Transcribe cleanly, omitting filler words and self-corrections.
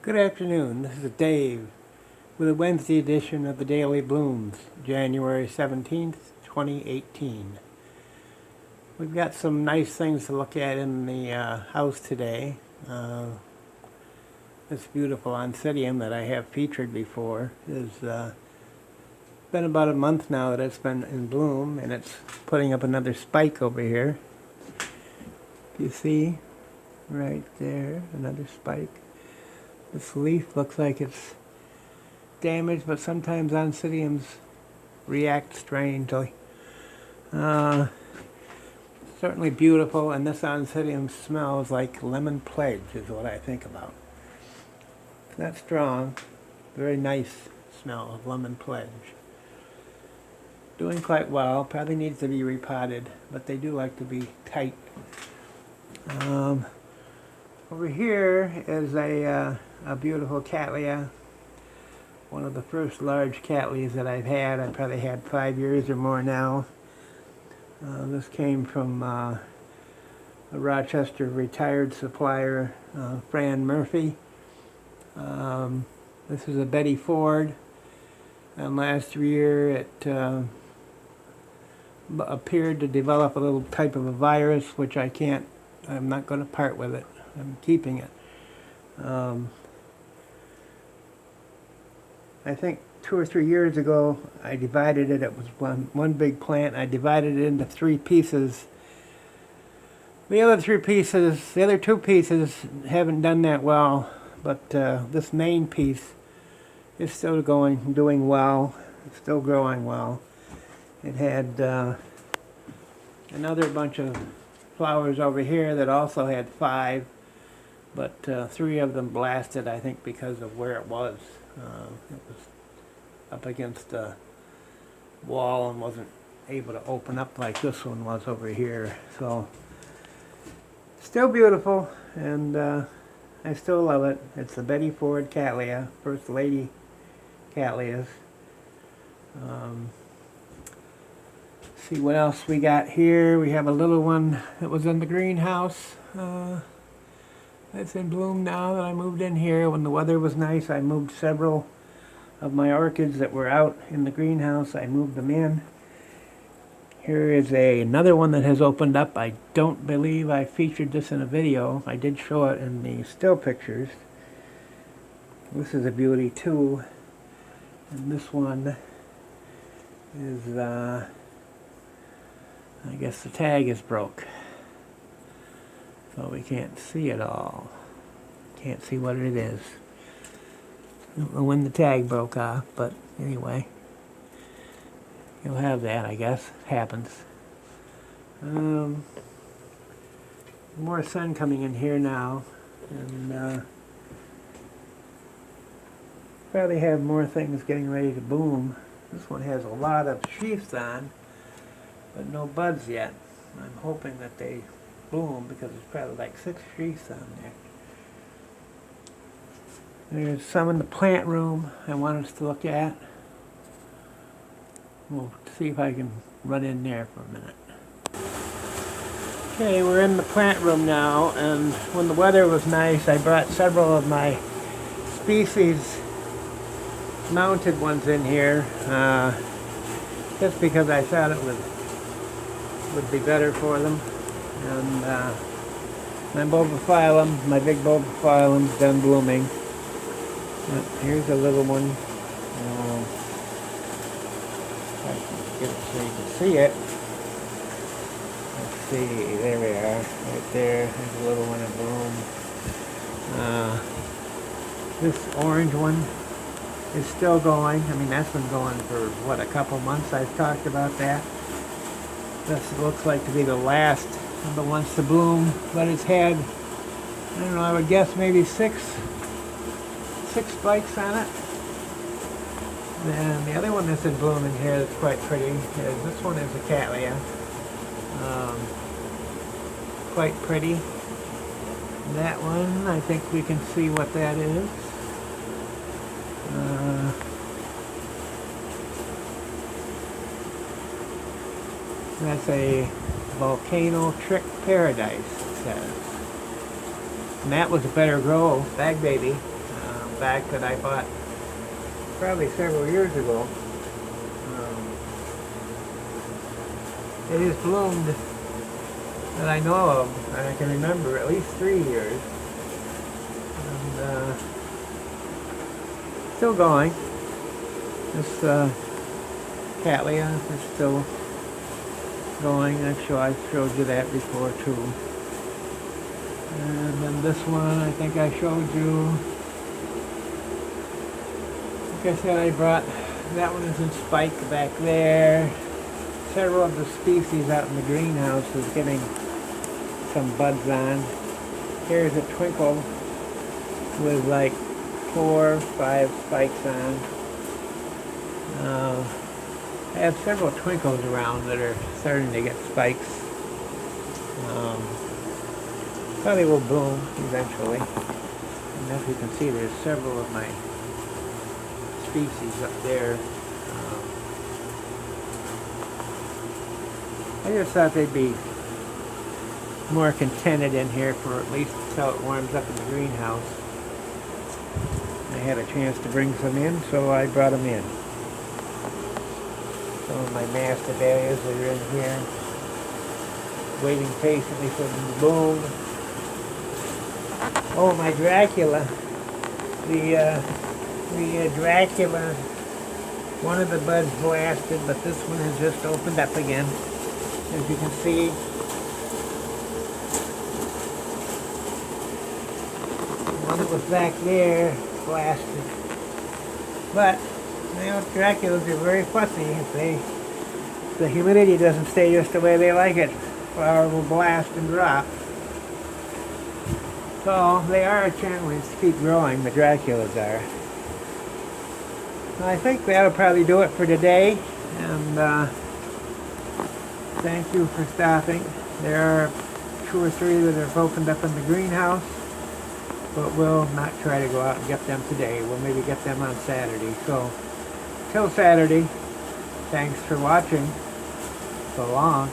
Good afternoon, this is Dave with a Wednesday edition of the Daily Blooms, January 17th, 2018. We've got some nice things to look at in the house today. This beautiful Oncidium that I have featured before is been about a month now that it's been in bloom, and it's putting up another spike over here. You see right there, another spike. This leaf looks like it's damaged, but sometimes Oncidiums react strangely. Certainly beautiful, and this Oncidium smells like lemon pledge is what I think about. It's not strong, very nice smell of lemon pledge. Doing quite well, probably needs to be repotted, but they do like to be tight. Over here is a beautiful Cattleya, one of the first large Cattleyas that I've had. I've probably had 5 years or more now. This came from a Rochester retired supplier, Fran Murphy. This is a Betty Ford, and last year it appeared to develop a little type of a virus, which I'm not going to part with it. I'm keeping it. I think 2 or 3 years ago I divided it. It was one big plant. I divided it into 3 pieces. The other 2 pieces haven't done that well, but this main piece is still doing well. It's still growing well. It had another bunch of flowers over here that also had 5, but 3 of them blasted, I think, because of where it was. It was up against a wall and wasn't able to open up like this one was over here. So, still beautiful, and I still love it. It's the Betty Ford Cattleya, First Lady Cattleyas. See what else we got here. We have a little one that was in the greenhouse. It's in bloom now that I moved in here. When the weather was nice, I moved several of my orchids that were out in the greenhouse. I moved them in. Here is another one that has opened up. I don't believe I featured this in a video. I did show it in the still pictures. This is a beauty too. And this one is, I guess the tag is broke. So we can't see it all. Can't see what it is. I don't know when the tag broke off, but anyway. You'll have that, I guess. It happens. More sun coming in here now. And probably have more things getting ready to bloom. This one has a lot of sheaths on, but no buds yet. I'm hoping that they bloom because there's probably like 6 sheaths on there. There's some in the plant room I want us to look at. We'll see if I can run in there for a minute. Okay, we're in the plant room now, and when the weather was nice, I brought several of my species mounted ones in here, just because I thought it would be better for them. And my bulbophyllum, my big bulbophyllum's done blooming. But here's a little one. I can get it so you can see it. Let's see, there we are, right there. There's a little one in bloom. This orange one is still going. I mean, that's been going for, what, a couple months. I've talked about that. This looks like to be the last of the ones to bloom, but it's had, I don't know, I would guess maybe six spikes on it. And the other one that's in bloom in here that's quite pretty is this one is a Cattleya. Quite pretty. That one, I think we can see what that is. That's a Volcano Trick Paradise, it says. And that was a better grow, Bag Baby. back that I bought probably several years ago. It is bloomed that I know of, and I can remember at least 3 years. And still going. This Cattleya is still going. I'm sure I showed you that before too. And then this one I think I showed you. Like I said, I brought, that one is in spike back there. Several of the species out in the greenhouse is getting some buds on. Here's a twinkle with like 4 or 5 spikes on. I have several twinkles around that are starting to get spikes. Probably will bloom eventually. And as you can see, there's several of my species up there. I just thought they'd be more contented in here for at least until it warms up in the greenhouse. I had a chance to bring some in, so I brought them in. Some of my masdevallias that are in here, waiting patiently for them to bloom. Oh, my Dracula. The Dracula, one of the buds blasted, but this one has just opened up again. As you can see, the one that was back there blasted. But, you know, Draculas are very fussy. If the humidity doesn't stay just the way they like it, flower will blast and drop. So, they are a challenge to keep growing, the Draculas are. I think that'll probably do it for today, and thank you for stopping. There are 2 or 3 that have opened up in the greenhouse, but we'll not try to go out and get them today. We'll maybe get them on Saturday. So, till Saturday, thanks for watching. So long.